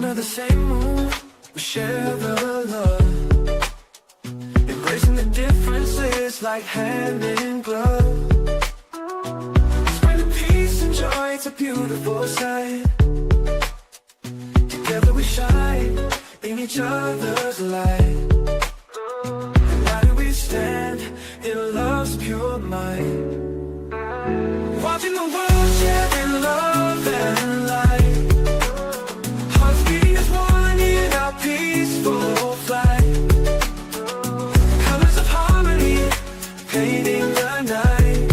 under the same moon, we share the love, embracing the differences like hand in glove. Spreading peace and joy, it's a beautiful sight. Together we shine in each other's light. And now do we stand in love's pure might, watching the world share in love and light. Hearts beating as one in our peaceful flight. Colors of harmony painting the night.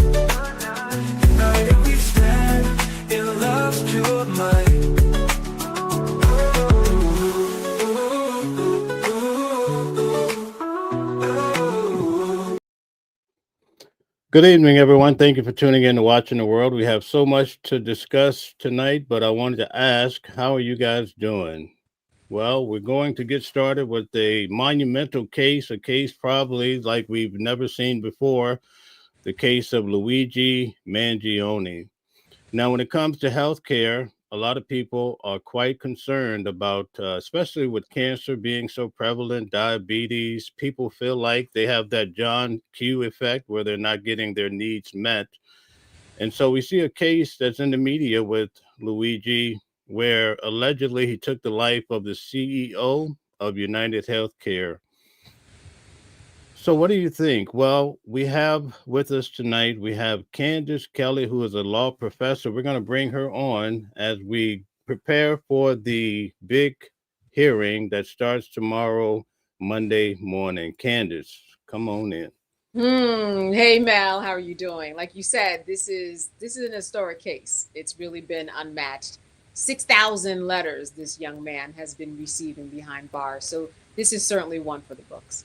United we stand in love's pure might. Good evening, everyone. Thank you for tuning in to Watching the World. We have so much to discuss tonight, but I wanted to ask, how are you guys doing? Well, we're going to get started with a monumental case, a case probably like we've never seen before, the case of Luigi Mangione. Now, when it comes to healthcare, a lot of people are quite concerned about, especially with cancer being so prevalent, diabetes. People feel like they have that John Q effect where they're not getting their needs met. And so we see a case that's in the media with Luigi, where allegedly he took the life of the CEO of United Healthcare. So what do you think? Well, we have with us tonight, we have Candace Kelley, who is a law professor. We're going to bring her on as we prepare for the big hearing that starts tomorrow, Monday morning. Candace, come on in. Hey Mel, how are you doing? Like you said, this is an historic case. It's really been unmatched. 6,000 letters this young man has been receiving behind bars. So this is certainly one for the books.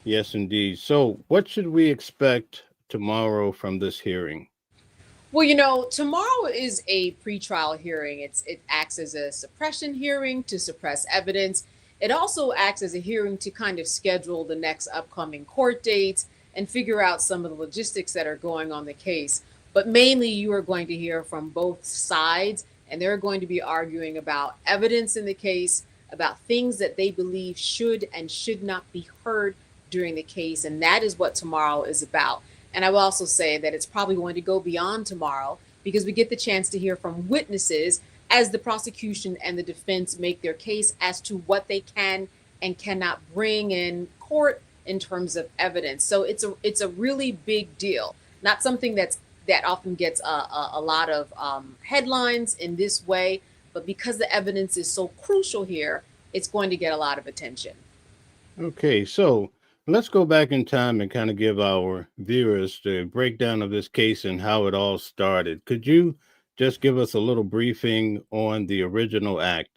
Yes, indeed. So what should we expect tomorrow from this hearing? Well, tomorrow is a pretrial hearing. It acts as a suppression hearing to suppress evidence. It also acts as a hearing to kind of schedule the next upcoming court dates and figure out some of the logistics that are going on the case. But mainly you are going to hear from both sides, and they're going to be arguing about evidence in the case, about things that they believe should and should not be heard during the case. And that is what tomorrow is about. And I will also say that it's probably going to go beyond tomorrow because we get the chance to hear from witnesses as the prosecution and the defense make their case as to what they can and cannot bring in court in terms of evidence. So it's a really big deal, not something that often gets a lot of headlines in this way, but because the evidence is so crucial here, it's going to get a lot of attention. Okay, so let's go back in time and kind of give our viewers the breakdown of this case and how it all started. Could you just give us a little briefing on the original act?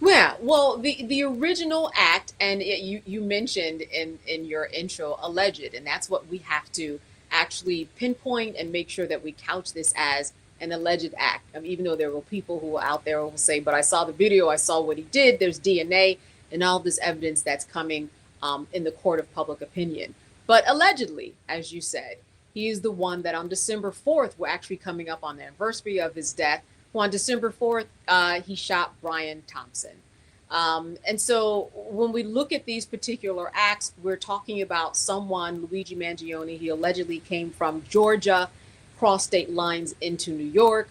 Yeah, well, the original act, and you mentioned in your intro, alleged, and that's what we have to actually pinpoint and make sure that we couch this as an alleged act. I mean, even though there were people who are out there who will say, but I saw the video, I saw what he did, there's DNA and all this evidence that's coming in the court of public opinion. But allegedly, as you said, he is the one that on December 4th, we're actually coming up on the anniversary of his death. Well, on December 4th, he shot Brian Thompson. And so when we look at these particular acts, we're talking about someone, Luigi Mangione. He allegedly came from Georgia, crossed state lines into New York,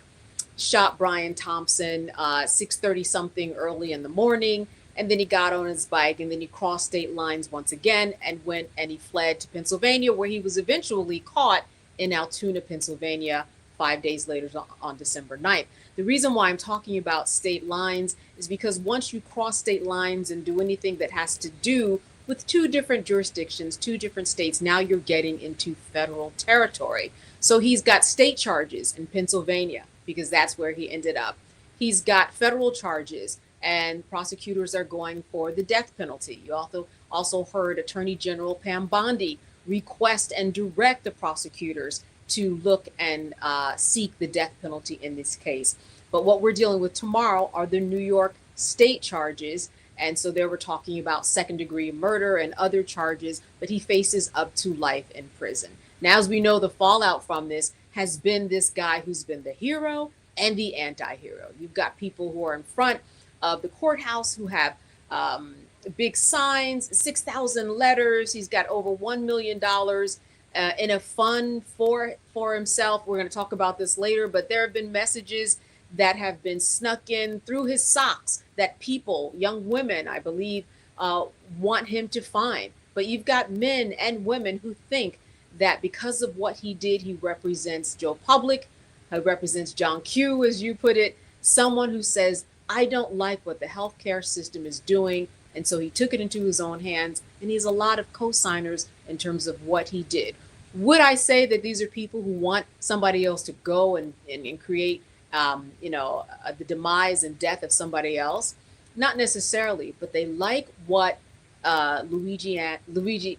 shot Brian Thompson 6:30 something early in the morning. And then he got on his bike and then he crossed state lines once again and went and he fled to Pennsylvania, where he was eventually caught in Altoona, Pennsylvania, 5 days later on December 9th. The reason why I'm talking about state lines is because once you cross state lines and do anything that has to do with two different jurisdictions, two different states, now you're getting into federal territory. So he's got state charges in Pennsylvania because that's where he ended up. He's got federal charges, and prosecutors are going for the death penalty. You also heard Attorney General Pam Bondi request and direct the prosecutors to look and seek the death penalty in this case. But what we're dealing with tomorrow are the New York state charges. And so they were talking about second-degree murder and other charges, but he faces up to life in prison. Now, as we know, the fallout from this has been this guy who's been the hero and the anti-hero. You've got people who are in front of the courthouse who have big signs, 6,000 letters. He's got over $1 million in a fund for himself. We're going to talk about this later, but there have been messages that have been snuck in through his socks that people, young women, I believe, want him to find. But you've got men and women who think that because of what he did, he represents Joe Public, he represents John Q, as you put it, someone who says, I don't like what the healthcare system is doing. And so he took it into his own hands, and he has a lot of co-signers in terms of what he did. Would I say that these are people who want somebody else to go and create, the demise and death of somebody else? Not necessarily, but they like what Luigi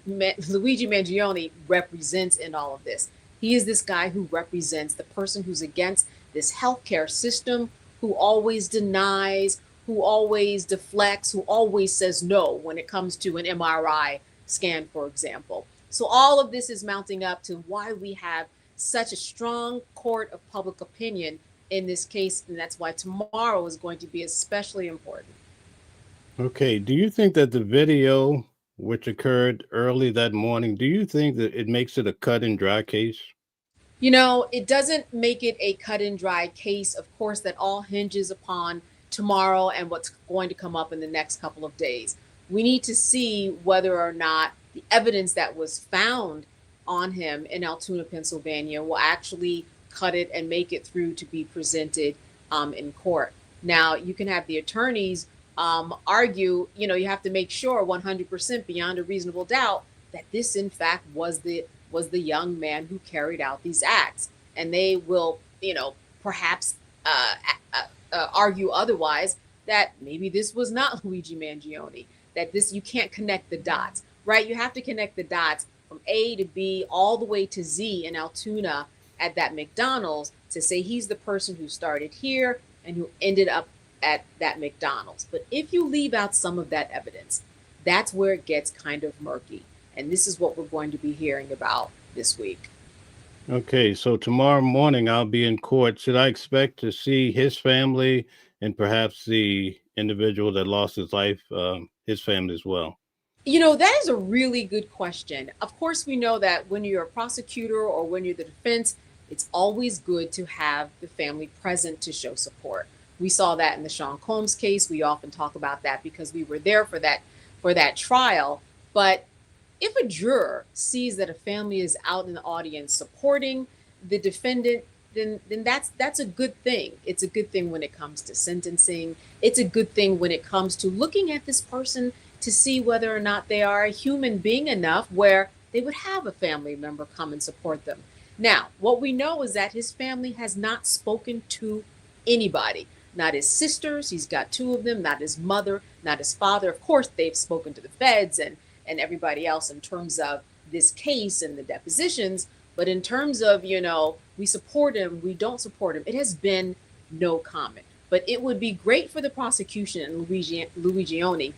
Mangione represents in all of this. He is this guy who represents the person who's against this healthcare system, who always denies, who always deflects, who always says no when it comes to an MRI scan, for example. So all of this is mounting up to why we have such a strong court of public opinion in this case, and that's why tomorrow is going to be especially important. Okay. Do you think that the video, which occurred early that morning, do you think that it makes it a cut and dry case? It doesn't make it a cut and dry case. Of course, that all hinges upon tomorrow and what's going to come up in the next couple of days. We need to see whether or not the evidence that was found on him in Altoona, Pennsylvania, will actually cut it and make it through to be presented in court. Now, you can have the attorneys argue, you have to make sure 100% beyond a reasonable doubt that this, in fact, was the young man who carried out these acts. And they will, perhaps argue otherwise, that maybe this was not Luigi Mangione, that you can't connect the dots, right? You have to connect the dots from A to B all the way to Z in Altoona at that McDonald's to say he's the person who started here and who ended up at that McDonald's. But if you leave out some of that evidence, that's where it gets kind of murky. And this is what we're going to be hearing about this week. Okay, so tomorrow morning I'll be in court. Should I expect to see his family and perhaps the individual that lost his life, his family as well? That is a really good question. Of course, we know that when you're a prosecutor or when you're the defense, it's always good to have the family present to show support. We saw that in the Sean Combs case. We often talk about that because we were there for that trial. But if a juror sees that a family is out in the audience supporting the defendant, then that's a good thing. It's a good thing when it comes to sentencing. It's a good thing when it comes to looking at this person to see whether or not they are a human being enough where they would have a family member come and support them. Now, what we know is that his family has not spoken to anybody, not his sisters. He's got two of them, not his mother, not his father. Of course, they've spoken to the feds and everybody else in terms of this case and the depositions. But in terms of, we support him, we don't support him, it has been no comment. But it would be great for the prosecution and Mangione.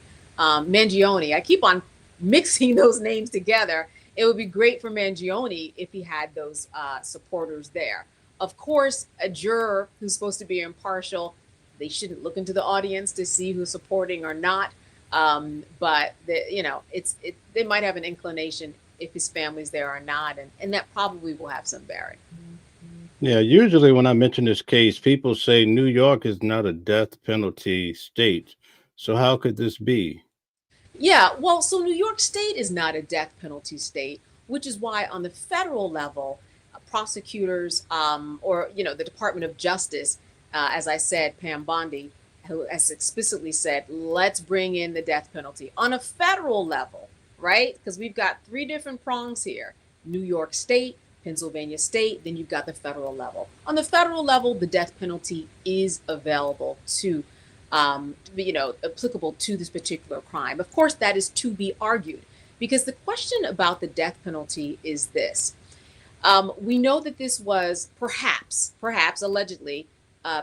I keep on mixing those names together. It would be great for Mangione if he had those supporters there. Of course, a juror who's supposed to be impartial, they shouldn't look into the audience to see who's supporting or not. But they might have an inclination if his family's there or not, and that probably will have some bearing. Yeah, usually when I mention this case, people say New York is not a death penalty state. So how could this be? Yeah, well, so New York State is not a death penalty state, which is why on the federal level, prosecutors or the Department of Justice, as I said, Pam Bondi, who has explicitly said, let's bring in the death penalty on a federal level, right? Because we've got three different prongs here: New York State, Pennsylvania State, then you've got the federal level. On the federal level, the death penalty is available to applicable to this particular crime. Of course, that is to be argued, because the question about the death penalty is this. We know that this was perhaps allegedly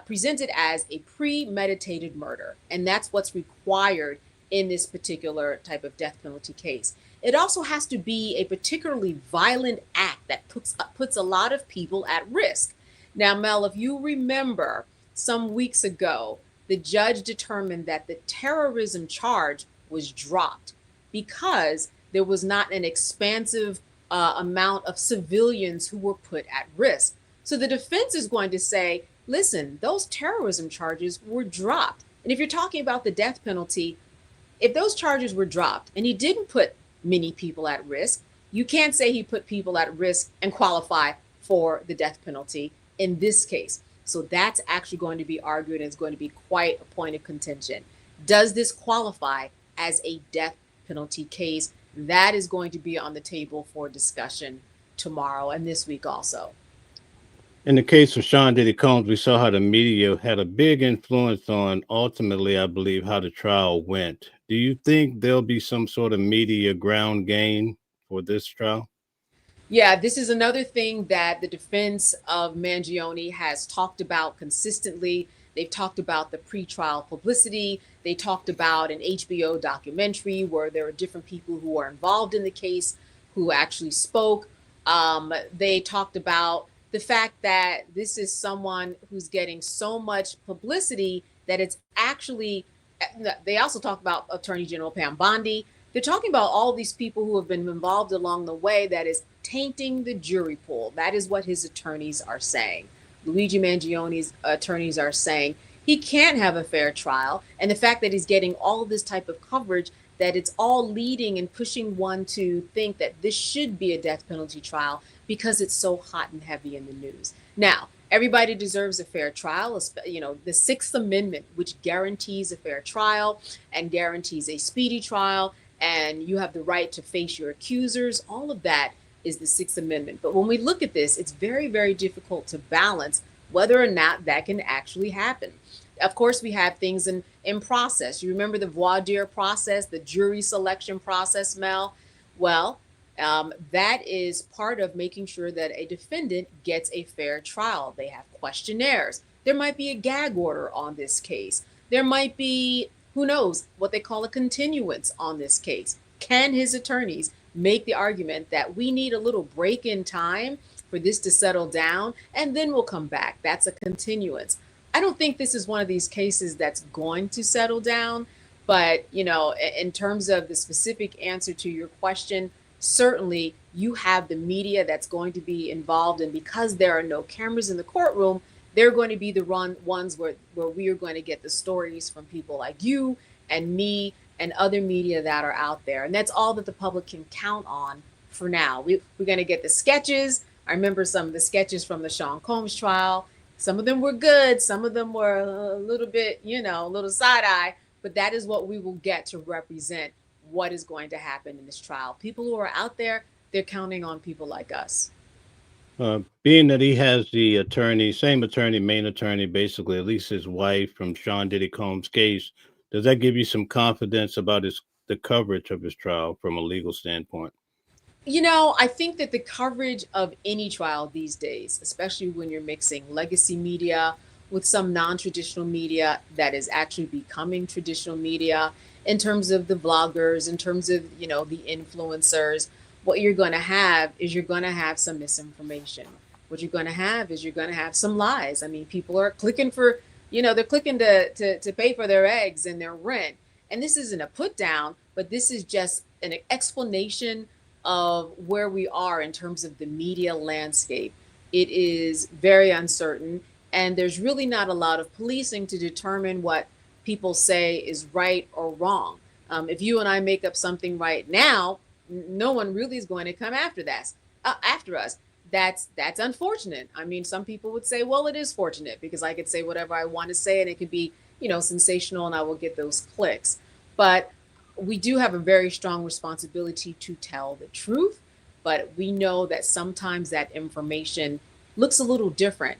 presented as a premeditated murder, and that's what's required in this particular type of death penalty case. It also has to be a particularly violent act that puts a lot of people at risk. Now, Mel, if you remember some weeks ago, the judge determined that the terrorism charge was dropped because there was not an expansive amount of civilians who were put at risk. So the defense is going to say, listen, those terrorism charges were dropped. And if you're talking about the death penalty, if those charges were dropped and he didn't put many people at risk, you can't say he put people at risk and qualify for the death penalty in this case. So that's actually going to be argued, and it's going to be quite a point of contention. Does this qualify as a death penalty case? That is going to be on the table for discussion tomorrow and this week also. In the case of Sean Diddy Combs, we saw how the media had a big influence on ultimately, I believe, how the trial went. Do you think there'll be some sort of media ground game for this trial? Yeah, this is another thing that the defense of Mangione has talked about consistently. They've talked about the pretrial publicity. They talked about an HBO documentary where there are different people who are involved in the case who actually spoke. They talked about the fact that this is someone who's getting so much publicity that it's actually, they also talk about Attorney General Pam Bondi. They're talking about all these people who have been involved along the way that is tainting the jury pool. That is what his attorneys are saying. Luigi Mangione's attorneys are saying he can't have a fair trial. And the fact that he's getting all of this type of coverage, that it's all leading and pushing one to think that this should be a death penalty trial because it's so hot and heavy in the news. Now, everybody deserves a fair trial. You know, the Sixth Amendment, which guarantees a fair trial and guarantees a speedy trial, and you have the right to face your accusers. All of that is the Sixth Amendment. But when we look at this, it's very, very difficult to balance whether or not that can actually happen. Of course, we have things in process. You remember the voir dire process, the jury selection process, Mel? Well, that is part of making sure that a defendant gets a fair trial. They have questionnaires. There might be a gag order on this case. There might be, who knows, what they call a continuance on this case. Can his attorneys make the argument that we need a little break in time for this to settle down, and then we'll come back? That's a continuance. I don't think this is one of these cases that's going to settle down, but you know, in terms of the specific answer to your question, certainly you have the media that's going to be involved, and because there are no cameras in the courtroom, they're going to be the ones where we are going to get the stories from people like you and me and other media that are out there. And that's all that the public can count on for now. We're going to get the sketches. I remember some of the sketches from the Sean Combs trial. Some of them were good. Some of them were a little bit, you know, a little side eye, but that is what we will get to represent what is going to happen in this trial. People who are out there, they're counting on people like us. Being that he has the attorney, same attorney, main attorney, basically, at least his wife from Sean Diddy Combs' case, does that give you some confidence about the coverage of his trial from a legal standpoint? You know, I think that the coverage of any trial these days, especially when you're mixing legacy media with some non-traditional media that is actually becoming traditional media, in terms of the vloggers, in terms of, you know, the influencers, what you're going to have is you're going to have some misinformation. What you're going to have is you're going to have some lies. I mean, people are clicking for, you know, they're clicking to pay for their eggs and their rent. And this isn't a put down, but this is just an explanation of where we are in terms of the media landscape. It is very uncertain, and there's really not a lot of policing to determine what people say is right or wrong. If you and I make up something right now, no one really is going to come after that, after us. That's unfortunate. I mean, some people would say, well, it is fortunate because I could say whatever I want to say and it could be, you know, sensational and I will get those clicks. But we do have a very strong responsibility to tell the truth, but we know that sometimes that information looks a little different.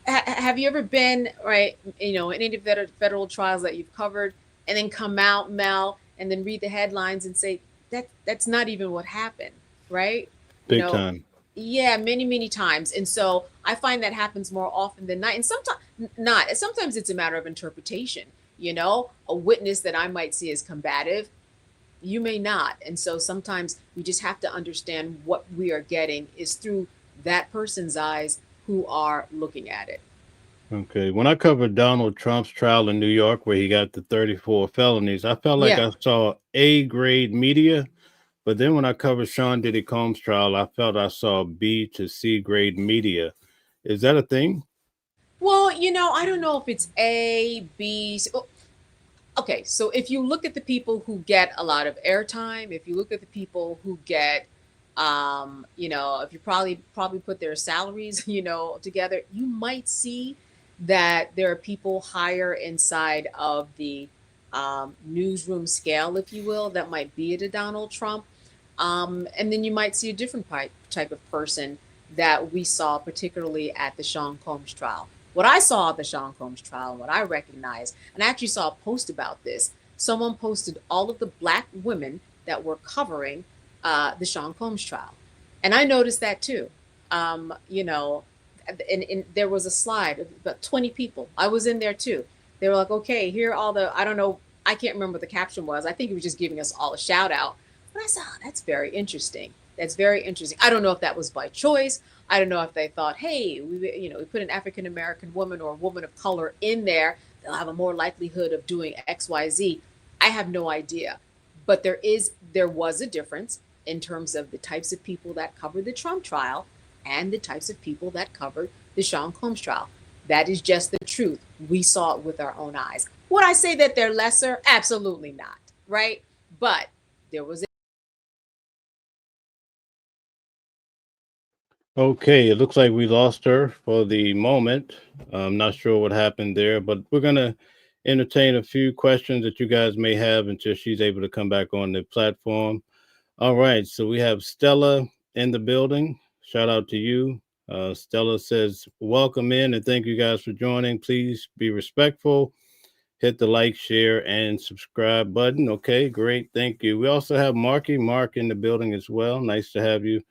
Have you ever been, right, you know, in any federal trials that you've covered and then come out, Mel, and then read the headlines and say, that's not even what happened, right? Big time. Yeah, many, many times. And so I find that happens more often than not. And sometimes not. Sometimes it's a matter of interpretation. You know, a witness that I might see as combative, you may not. And so sometimes we just have to understand what we are getting is through that person's eyes who are looking at it. Okay. When I covered Donald Trump's trial in New York, where he got the 34 felonies, I felt like Yeah. I saw A grade media. But then when I covered Sean Diddy Combs' trial, I felt I saw B to C grade media. Is that a thing? Well, I don't know if it's A, B. Okay, so if you look at the people who get a lot of airtime, if you look at the people who get, if you probably put their salaries, together, you might see that there are people higher inside of the newsroom scale, if you will, that might be at a Donald Trump. And then you might see a different type of person that we saw, particularly at the Sean Combs trial. What I saw at the Sean Combs trial, and what I recognized, and I actually saw a post about this. Someone posted all of the black women that were covering the Sean Combs trial, and I noticed that too. And there was a slide of about 20 people. I was in there too. They were like, "Okay, here are all the." I don't know. I can't remember what the caption was. I think it was just giving us all a shout out. But I said, "Oh, that's very interesting. That's very interesting." I don't know if that was by choice. I don't know if they thought, hey, we put an African American woman or a woman of color in there, they'll have a more likelihood of doing X, Y, Z. I have no idea. But there was a difference in terms of the types of people that covered the Trump trial and the types of people that covered the Sean Combs trial. That is just the truth. We saw it with our own eyes. Would I say that they're lesser? Absolutely not. Right? But there was Okay, it looks like we lost her for the moment. I'm not sure what happened there, but we're going to entertain a few questions that you guys may have until she's able to come back on the platform. All right, so we have Stella in the building. Shout out to you. Stella says, welcome in and thank you guys for joining. Please be respectful. Hit the like, share, and subscribe button. Okay, great. Thank you. We also have Mark in the building as well. Nice to have you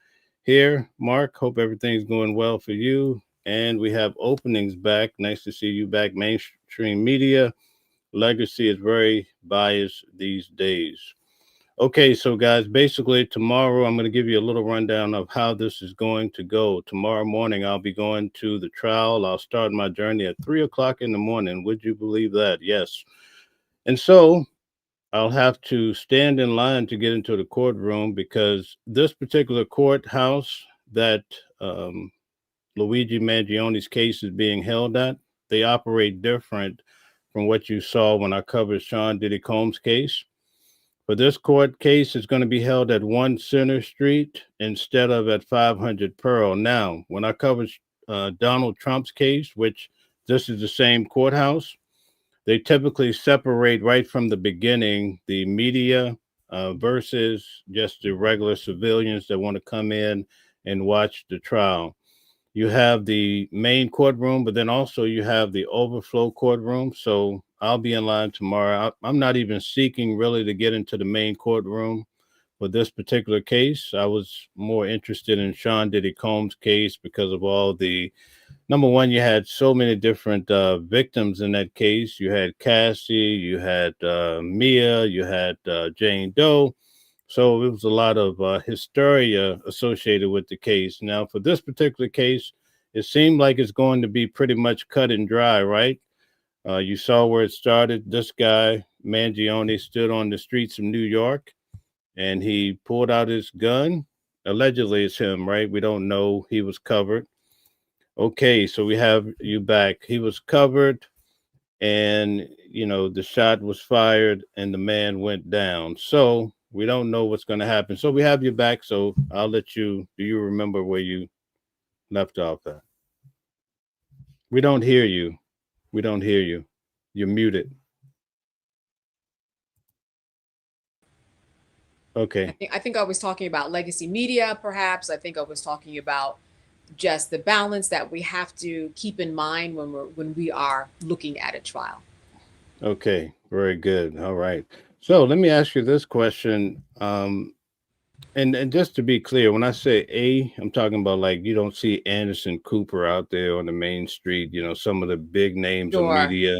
here, Mark. Hope everything's going well for you. And we have openings back. Nice to see you back. Mainstream media legacy is very biased these days. Okay, so guys, basically tomorrow I'm going to give you a little rundown of how this is going to go. Tomorrow morning I'll be going to the trial. I'll start my journey at 3 o'clock in the morning. Would you believe that? Yes. And so I'll have to stand in line to get into the courtroom because this particular courthouse that um, Luigi Mangione's case is being held at, they operate different from what you saw when I covered Sean Diddy Combs' case. But this court case is going to be held at 1 Center Street instead of at 500 Pearl. Now, when I covered Donald Trump's case, which this is the same courthouse, they typically separate right from the beginning the media versus just the regular civilians that want to come in and watch the trial. You have the main courtroom, but then also you have the overflow courtroom. So I'll be in line tomorrow. I'm not even seeking really to get into the main courtroom for this particular case. I was more interested in Sean Diddy Combs' case because of all the number one, you had so many different victims in that case. You had Cassie, you had Mia, you had Jane Doe. So it was a lot of hysteria associated with the case. Now, for this particular case, it seemed like it's going to be pretty much cut and dry, right? You saw where it started. This guy, Mangione, stood on the streets of New York and he pulled out his gun. Allegedly, it's him, right? We don't know. He was covered. Okay, so we have you back. He was covered, and the shot was fired, and the man went down. So we don't know what's going to happen. So we have you back. So I'll let you. Do you remember where you left off at? We don't hear you. We don't hear you. You're muted. Okay. I think I was talking about legacy media, perhaps. I think I was talking about just the balance that we have to keep in mind when we are looking at a trial. Okay. Very good. All right. So let me ask you this question. And just to be clear, when I say A, I'm talking about like you don't see Anderson Cooper out there on the main street, some of the big names of Sure. media,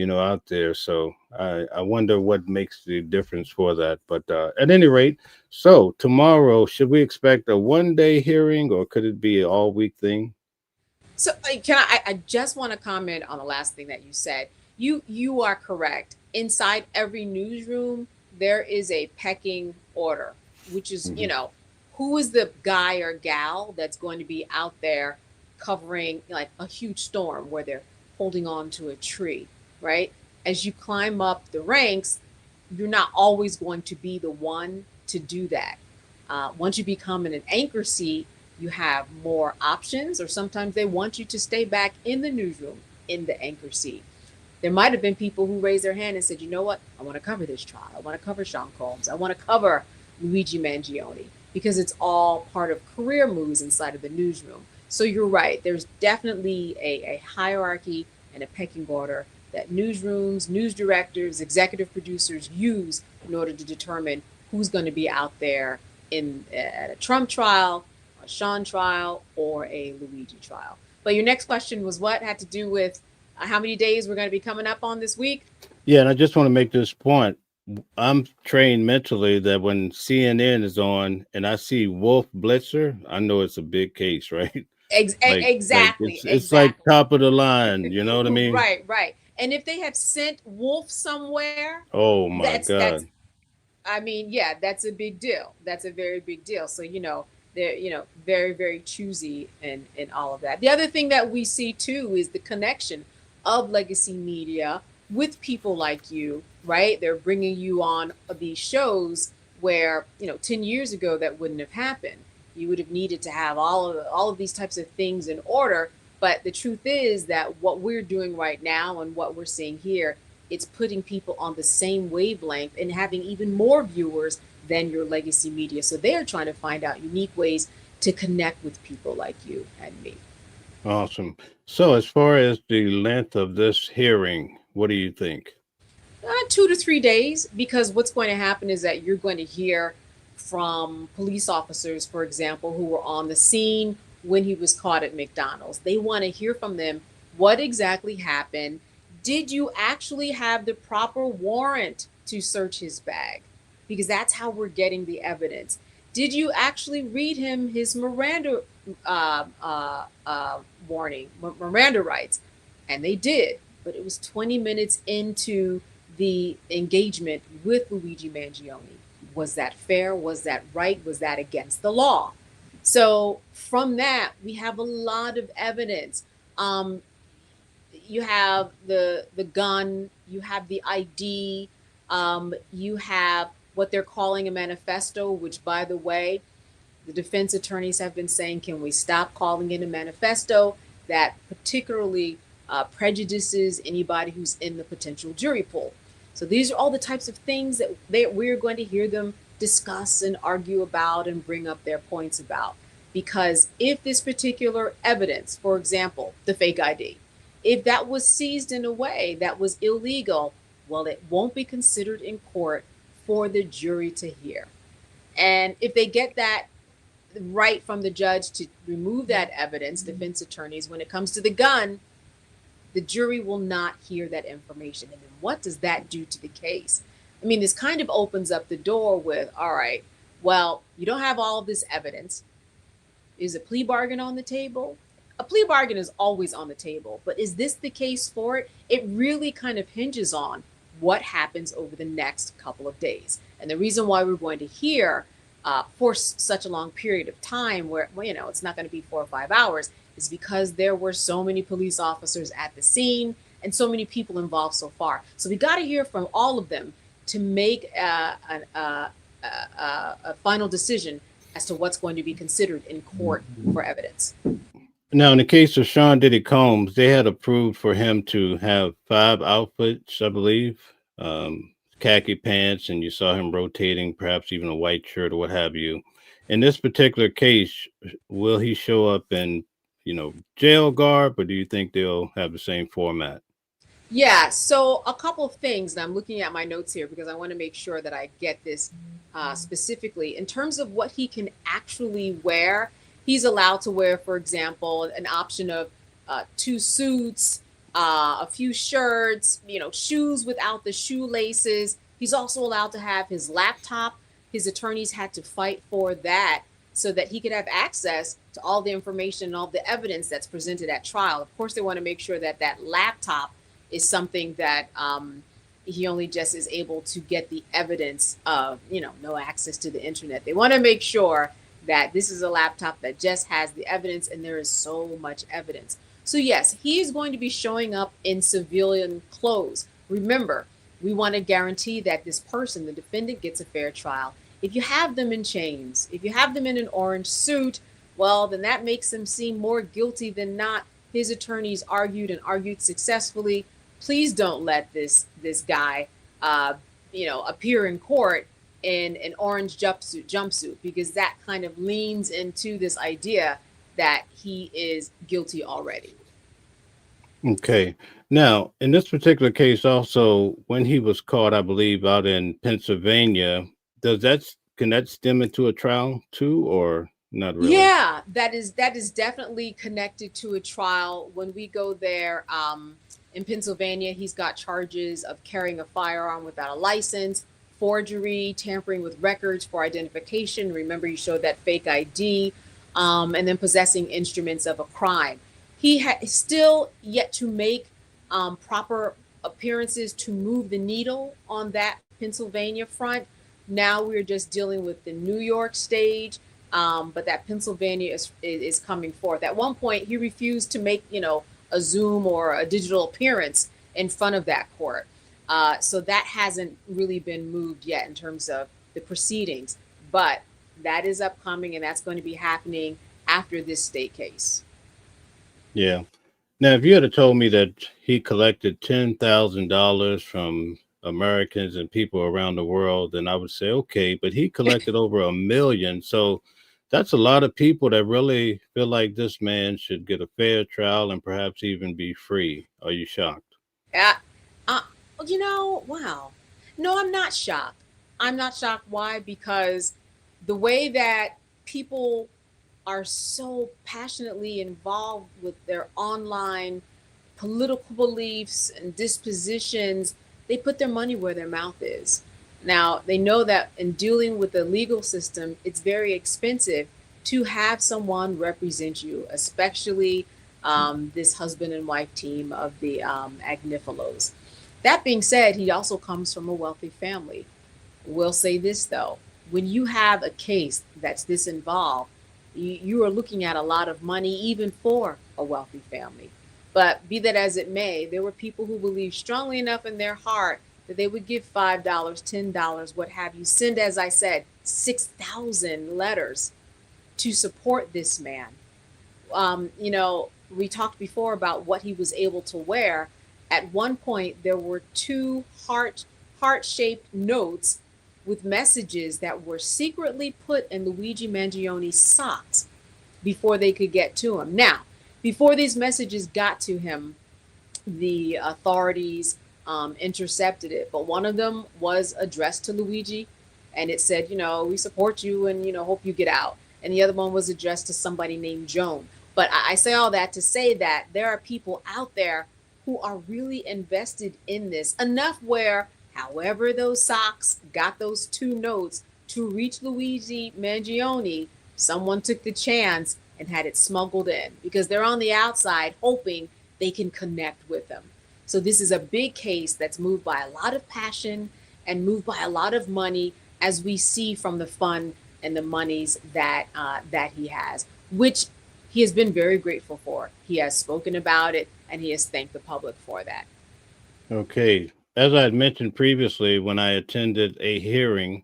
out there. So I wonder what makes the difference for that. But at any rate, so tomorrow, should we expect a 1 day hearing or could it be an all week thing? So I just want to comment on the last thing that you said. You are correct. Inside every newsroom, there is a pecking order, which is, Mhm. who is the guy or gal that's going to be out there covering like a huge storm where they're holding on to a tree, right? As you climb up the ranks, you're not always going to be the one to do that. Once you become in an anchor seat, you have more options, or sometimes they want you to stay back in the newsroom in the anchor seat. There might have been people who raised their hand and said, you know what, I want to cover this trial. I want to cover Sean Combs. I want to cover Luigi Mangione, because it's all part of career moves inside of the newsroom. So you're right. There's definitely a hierarchy and a pecking order that newsrooms, news directors, executive producers use in order to determine who's going to be out there in at a Trump trial, a Sean trial, or a Luigi trial. But your next question was what had to do with how many days we're going to be coming up on this week? Yeah, and I just want to make this point. I'm trained mentally that when CNN is on and I see Wolf Blitzer, I know it's a big case, right? Like Exactly, it's like exactly. top of the line, you know what I mean? Right, right. And if they have sent Wolf somewhere, Oh my that's God. I mean, yeah, that's a big deal. That's a very big deal. So, they're, very, very choosy and all of that. The other thing that we see too is the connection of legacy media with people like you, right? They're bringing you on these shows where, 10 years ago that wouldn't have happened. You would have needed to have all of these types of things in order. But the truth is that what we're doing right now and what we're seeing here, it's putting people on the same wavelength and having even more viewers than your legacy media. So they're trying to find out unique ways to connect with people like you and me. Awesome. So as far as the length of this hearing, what do you think? 2 to 3 days, because what's going to happen is that you're going to hear from police officers, for example, who were on the scene when he was caught at McDonald's. They want to hear from them what exactly happened. Did you actually have the proper warrant to search his bag? Because that's how we're getting the evidence. Did you actually read him his Miranda warning, Miranda rights? And they did, but it was 20 minutes into the engagement with Luigi Mangione. Was that fair? Was that right? Was that against the law? So from that, we have a lot of evidence. Um, you have the gun, you have the ID, you have what they're calling a manifesto, which, by the way, the defense attorneys have been saying, can we stop calling it a manifesto? That particularly prejudices anybody who's in the potential jury pool. So these are all the types of things that we're going to hear them discuss and argue about and bring up their points about. Because if this particular evidence, for example, the fake ID, if that was seized in a way that was illegal, well, it won't be considered in court for the jury to hear. And if they get that right from the judge to remove that evidence, defense attorneys, when it comes to the gun, the jury will not hear that information. And then what does that do to the case? I mean, this kind of opens up the door with, all right, well, you don't have all of this evidence. Is a plea bargain on the table? A plea bargain is always on the table, but is this the case for it? It really kind of hinges on what happens over the next couple of days. And the reason why we're going to hear for such a long period of time, where, it's not going to be 4 or 5 hours, is because there were so many police officers at the scene and so many people involved so far. So we got to hear from all of them to make a final decision as to what's going to be considered in court for evidence. Now, in the case of Sean Diddy Combs, they had approved for him to have 5 outfits, I believe, khaki pants, and you saw him rotating, perhaps even a white shirt or what have you. In this particular case, will he show up in, jail garb, or do you think they'll have the same format? Yeah, so a couple of things, and I'm looking at my notes here because I want to make sure that I get this specifically. In terms of what he can actually wear, he's allowed to wear, for example, an option of 2 suits, a few shirts, shoes without the shoelaces. He's also allowed to have his laptop. His attorneys had to fight for that. so that he could have access to all the information and all the evidence that's presented at trial. Of course, they want to make sure that that laptop is something that he only just is able to get the evidence of, no access to the internet. They want to make sure that this is a laptop that just has the evidence, and there is so much evidence. So yes, he's going to be showing up in civilian clothes. Remember, we want to guarantee that this person, the defendant, gets a fair trial. If you have them in chains, if you have them in an orange suit, well, then that makes them seem more guilty than not. His attorneys argued successfully. Please don't let this guy, appear in court in an orange jumpsuit, because that kind of leans into this idea that he is guilty already. Okay. Now, in this particular case, also, when he was caught, I believe, out in Pennsylvania, can that stem into a trial too, or not really? Yeah, that is definitely connected to a trial. When we go there, in Pennsylvania, he's got charges of carrying a firearm without a license, forgery, tampering with records for identification. Remember, you showed that fake ID, and then possessing instruments of a crime. He has still yet to make proper appearances to move the needle on that Pennsylvania front. Now we're just dealing with the New York stage, but that Pennsylvania is coming forth. At one point, he refused to make, a Zoom or a digital appearance in front of that court. So that hasn't really been moved yet in terms of the proceedings, but that is upcoming, and that's going to be happening after this state case. Yeah. Now, if you had told me that he collected $10,000 from Americans and people around the world, then I would say, okay, but he collected over $1 million. So that's a lot of people that really feel like this man should get a fair trial and perhaps even be free. Are you shocked? Yeah. Wow. No, I'm not shocked. I'm not shocked. Why? Because the way that people are so passionately involved with their online political beliefs and dispositions, they put their money where their mouth is. Now, they know that in dealing with the legal system, it's very expensive to have someone represent you, especially this husband and wife team of the Agnifilos. That being said, he also comes from a wealthy family. We'll say this, though. When you have a case that's this involved, you are looking at a lot of money, even for a wealthy family. But be that as it may, there were people who believed strongly enough in their heart that they would give $5, $10, what have you, send, as I said, 6,000 letters to support this man. We talked before about what he was able to wear. At one point, there were 2 heart-shaped notes with messages that were secretly put in Luigi Mangione's socks before they could get to him. Now, before these messages got to him, the authorities intercepted it, but one of them was addressed to Luigi, and it said, we support you and, hope you get out. And the other one was addressed to somebody named Joan. But I say all that to say that there are people out there who are really invested in this, enough where, however those socks got those 2 notes to reach Luigi Mangione, someone took the chance and had it smuggled in, because they're on the outside hoping they can connect with them. So this is a big case that's moved by a lot of passion and moved by a lot of money, as we see from the fund and the monies that he has, which he has been very grateful for. He has spoken about it, and he has thanked the public for that. Okay. As I had mentioned previously, when I attended a hearing,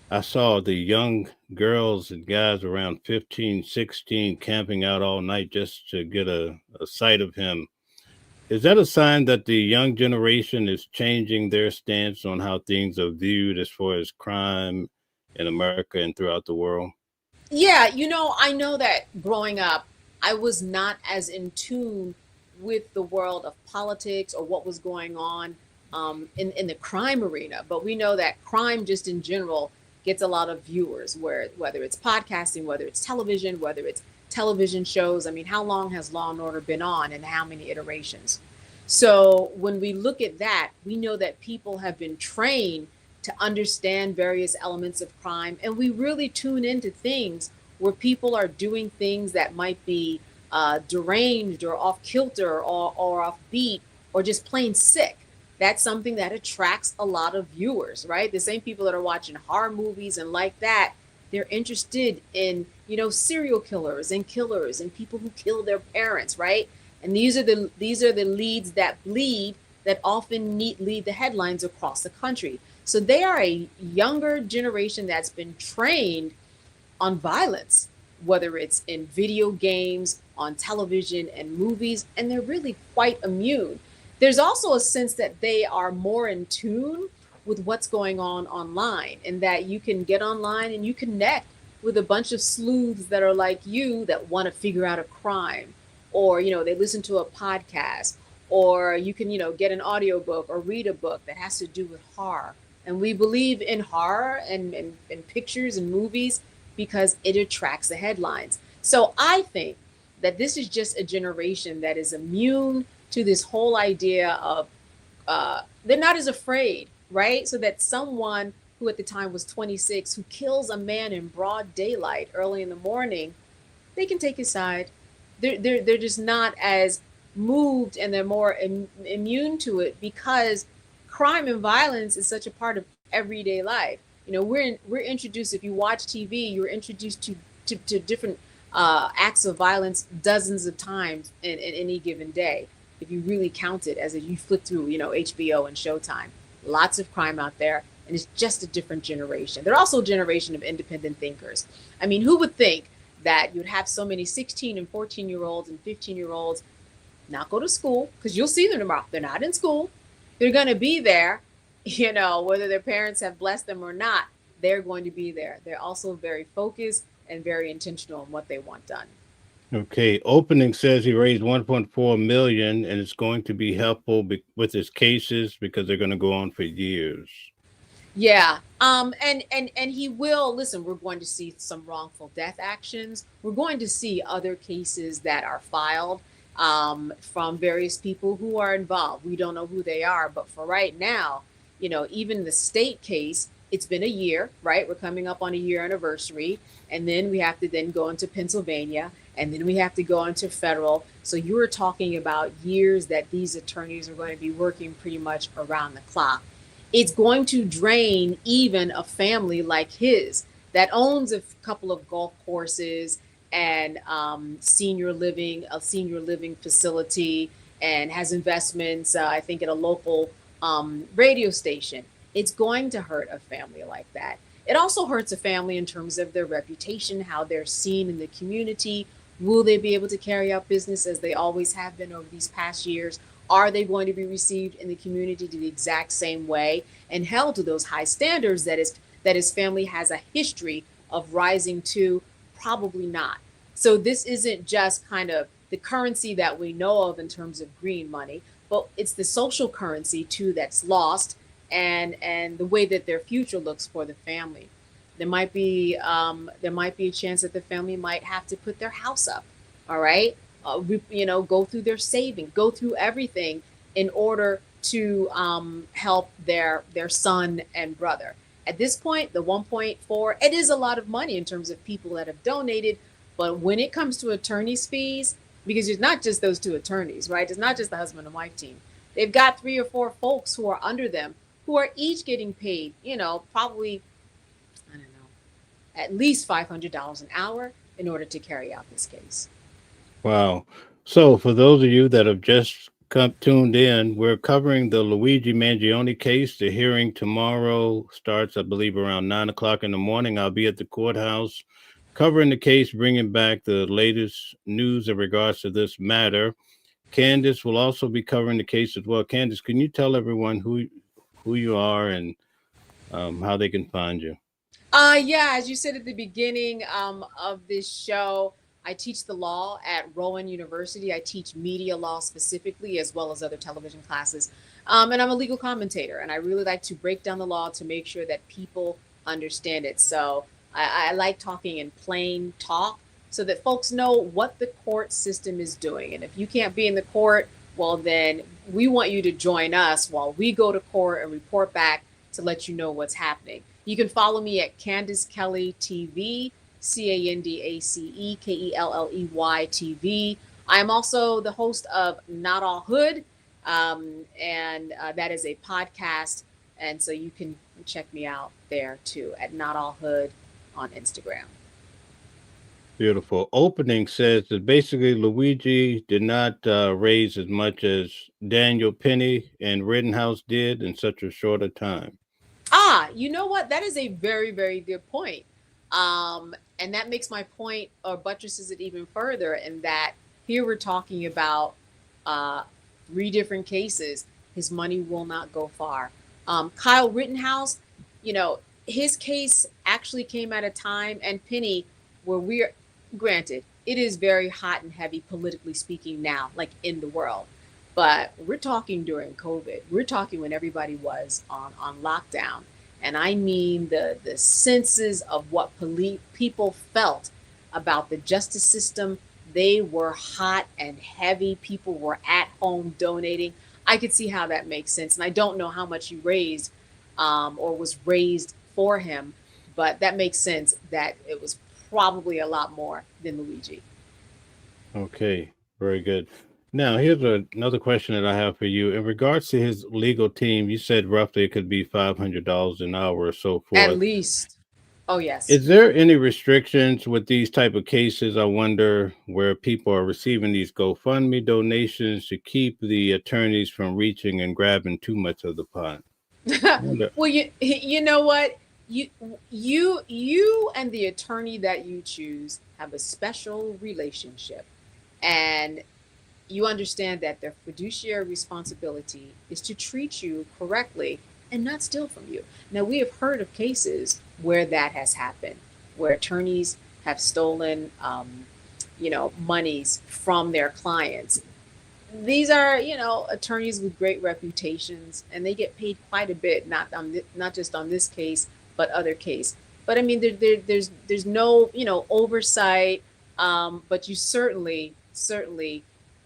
I saw the young girls and guys around 15, 16 camping out all night just to get a sight of him. Is that a sign that the young generation is changing their stance on how things are viewed as far as crime in America and throughout the world? Yeah, I know that growing up, I was not as in tune with the world of politics or what was going on in the crime arena. But we know that crime just in general gets a lot of viewers, whether it's podcasting, whether it's television, whether it's television shows. I mean, how long has Law and Order been on, and how many iterations? So when we look at that, we know that people have been trained to understand various elements of crime, and we really tune into things where people are doing things that might be deranged or off kilter or off beat or just plain sick. That's something that attracts a lot of viewers, right? The same people that are watching horror movies and like that, they're interested in, serial killers and people who kill their parents, right? And these are the leads that bleed, that often lead the headlines across the country. So they are a younger generation that's been trained on violence, whether it's in video games, on television and movies, and they're really quite immune. There's also a sense that they are more in tune with what's going on online, and that you can get online and you connect with a bunch of sleuths that are like you, that want to figure out a crime, or they listen to a podcast, or you can get an audiobook or read a book that has to do with horror. And we believe in horror and pictures and movies because it attracts the headlines. So I think that this is just a generation that is immune to this whole idea of they're not as afraid, right? So that someone who at the time was 26, who kills a man in broad daylight early in the morning, they can take his side. They're just not as moved, and they're more immune to it, because crime and violence is such a part of everyday life. We're introduced, if you watch TV, you're introduced to different acts of violence dozens of times in any given day. If you really count it, as if you flip through, HBO and Showtime, lots of crime out there, and it's just a different generation. They're also a generation of independent thinkers. I mean, who would think that you'd have so many 16 and 14-year-olds and 15-year-olds not go to school? Because you'll see them tomorrow. They're not in school. They're going to be there, whether their parents have blessed them or not, they're going to be there. They're also very focused and very intentional in what they want done. Okay, opening says he raised 1.4 million, and it's going to be helpful with his cases because they're going to go on for years. Yeah. And he will listen. We're going to see some wrongful death actions. We're going to see other cases that are filed from various people who are involved. We don't know who they are, but for right now, even the state case, it's been a year, right? We're coming up on a year anniversary, and then we have to then go into Pennsylvania, and then we have to go into federal. So you were talking about years that these attorneys are going to be working pretty much around the clock. It's going to drain even a family like his that owns a couple of golf courses and a senior living facility, and has investments, I think, at a local radio station. It's going to hurt a family like that. It also hurts a family in terms of their reputation, how they're seen in the community. Will they be able to carry out business as they always have been over these past years? Are they going to be received in the community the exact same way and held to those high standards that his family has a history of rising to? Probably not. So this isn't just kind of the currency that we know of in terms of green money, but it's the social currency too that's lost, and the way that their future looks for the family. There might be a chance that the family might have to put their house up. All right. Go through their saving, go through everything in order to help their son and brother. At this point, the 1.4, it is a lot of money in terms of people that have donated. But when it comes to attorneys' fees, because it's not just those two attorneys, right? It's not just the husband and wife team. They've got 3 or 4 folks who are under them, who are each getting paid, probably, I don't know, at least $500 an hour in order to carry out this case. Wow. So for those of you that have just tuned in, we're covering the Luigi Mangione case. The hearing tomorrow starts, I believe, around 9 o'clock in the morning. I'll be at the courthouse covering the case, bringing back the latest news in regards to this matter. Candace will also be covering the case as well. Candace, can you tell everyone who you are and how they can find you? Yeah, as you said at the beginning of this show, I teach the law at Rowan University. I teach media law specifically, as well as other television classes. And I'm a legal commentator, and I really like to break down the law to make sure that people understand it. So I like talking in plain talk so that folks know what the court system is doing. And if you can't be in the court, well, then we want you to join us while we go to court and report back to let you know what's happening. You can follow me at Candace Kelley TV. CandaceKelley TV. I am also the host of Not All Hood, and that is a podcast. And so you can check me out there too at Not All Hood on Instagram. Beautiful. Opening says that basically Luigi did not raise as much as Daniel Penny and Rittenhouse did in such a shorter time. Ah, you know what? That is a very, very good point. And that makes my point or buttresses it even further in that here we're talking about uh, three different cases. His money will not go far. Kyle Rittenhouse, you know, his case actually came at a time, and Penny, where we're granted, it is very hot and heavy politically speaking now, like in the world. But we're talking during COVID. We're talking when everybody was on lockdown. And I mean the senses of what people felt about the justice system. They were hot and heavy. People were at home donating. I could see how that makes sense. And I don't know how much he raised or was raised for him, but that makes sense that it was probably a lot more than Luigi. Okay, very good. Now, here's another question that I have for you. In regards to his legal team, you said roughly it could be $500 an hour or so At forth. least. Oh, yes. Is there any restrictions with these type of cases? I wonder where people are receiving these GoFundMe donations to keep the attorneys from reaching and grabbing too much of the pot. Well, you know what? You and the attorney that you choose have a special relationship. And you understand that their fiduciary responsibility is to treat you correctly and not steal from you. Now, we have heard of cases where that has happened, where attorneys have stolen, monies from their clients. These are, attorneys with great reputations, and they get paid quite a bit, not just on this case, but other case. But I mean, there's no, oversight, but you certainly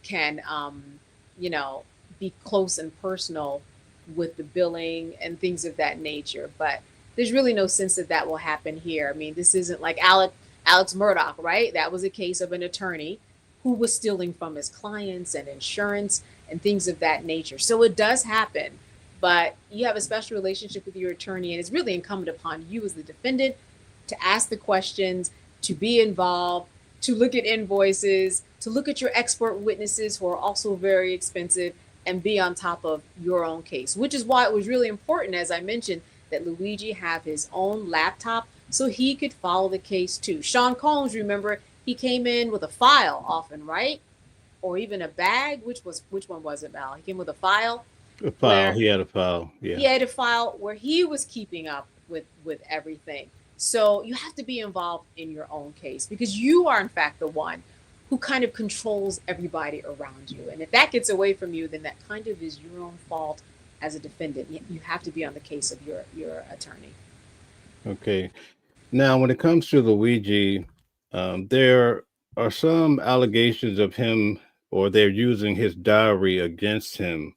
can, be close and personal with the billing and things of that nature. But there's really no sense that will happen here. I mean, this isn't like Alex Murdoch, right? That was a case of an attorney who was stealing from his clients and insurance and things of that nature. So it does happen, but you have a special relationship with your attorney, and it's really incumbent upon you as the defendant to ask the questions, to be involved, to look at invoices, to look at your expert witnesses who are also very expensive, and be on top of your own case, which is why it was really important, as I mentioned, that Luigi have his own laptop so he could follow the case too. Sean Combs, remember, he came in with a file often, right? Or even a bag. Which one was it, Val? He came with a file. A file. He had a file. Yeah. He had a file where he was keeping up with everything. So you have to be involved in your own case because you are in fact the one who kind of controls everybody around you. And if that gets away from you, then that kind of is your own fault as a defendant. You have to be on the case of your attorney. Okay. Now, when it comes to Luigi, there are some allegations of him, or they're using his diary against him.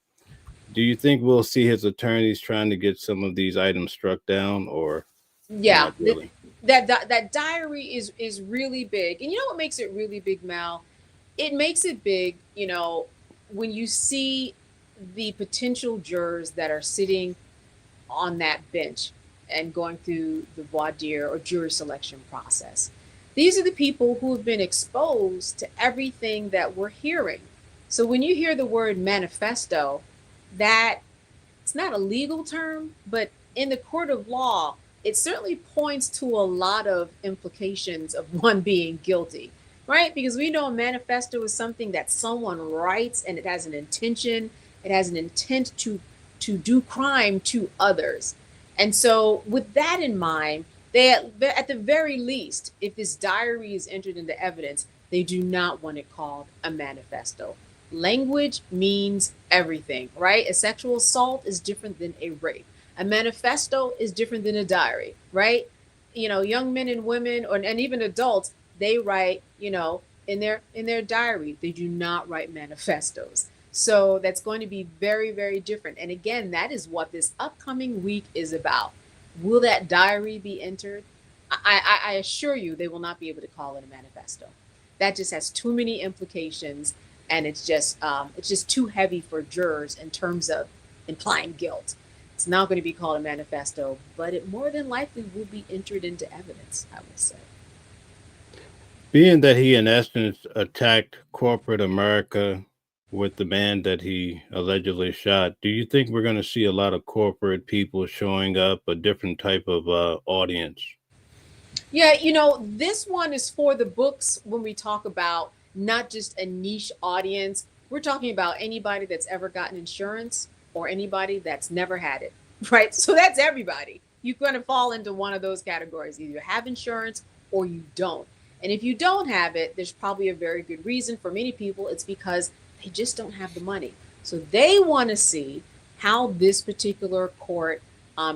Do you think we'll see his attorneys trying to get some of these items struck down, or yeah, not really? That diary is really big. And you know what makes it really big, Mal? It makes it big, when you see the potential jurors that are sitting on that bench and going through the voir dire or jury selection process. These are the people who have been exposed to everything that we're hearing. So when you hear the word manifesto, that it's not a legal term, but in the court of law, it certainly points to a lot of implications of one being guilty, right? Because we know a manifesto is something that someone writes and it has an intention, it has an intent to do crime to others. And so with that in mind, they at the very least, if this diary is entered into evidence, they do not want it called a manifesto. Language means everything, right? A sexual assault is different than a rape. A manifesto is different than a diary, right? Young men and women, and even adults, they write, in their diary. They do not write manifestos. So that's going to be very, very different. And again, that is what this upcoming week is about. Will that diary be entered? I assure you they will not be able to call it a manifesto. That just has too many implications, and it's just too heavy for jurors in terms of implying guilt. It's not going to be called a manifesto, but it more than likely will be entered into evidence, I would say. Being that he, in essence, attacked corporate America with the man that he allegedly shot, do you think we're going to see a lot of corporate people showing up, a different type of audience? Yeah, this one is for the books when we talk about not just a niche audience. We're talking about anybody that's ever gotten insurance or anybody that's never had it, right? So that's everybody. You're going to fall into one of those categories. Either you have insurance or you don't. And if you don't have it, there's probably a very good reason. For many people, it's because they just don't have the money. So they want to see how this particular court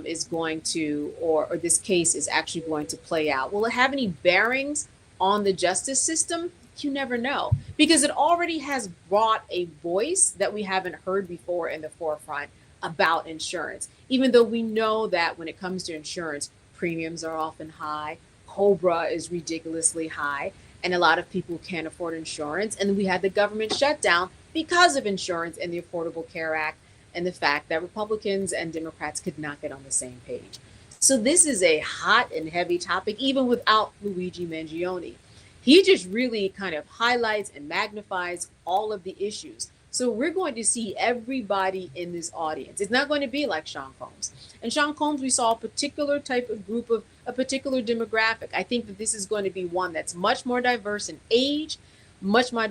is going to, or this case is actually going to play out. Will it have any bearings on the justice system? You never know, because it already has brought a voice that we haven't heard before in the forefront about insurance. Even though we know that when it comes to insurance, premiums are often high, Cobra is ridiculously high, and a lot of people can't afford insurance. And we had the government shutdown because of insurance and the Affordable Care Act and the fact that Republicans and Democrats could not get on the same page. So this is a hot and heavy topic, even without Luigi Mangione. He just really kind of highlights and magnifies all of the issues. So we're going to see everybody in this audience. It's not going to be like Sean Combs. And Sean Combs, we saw a particular type of group of a particular demographic. I think that this is going to be one that's much more diverse in age, much more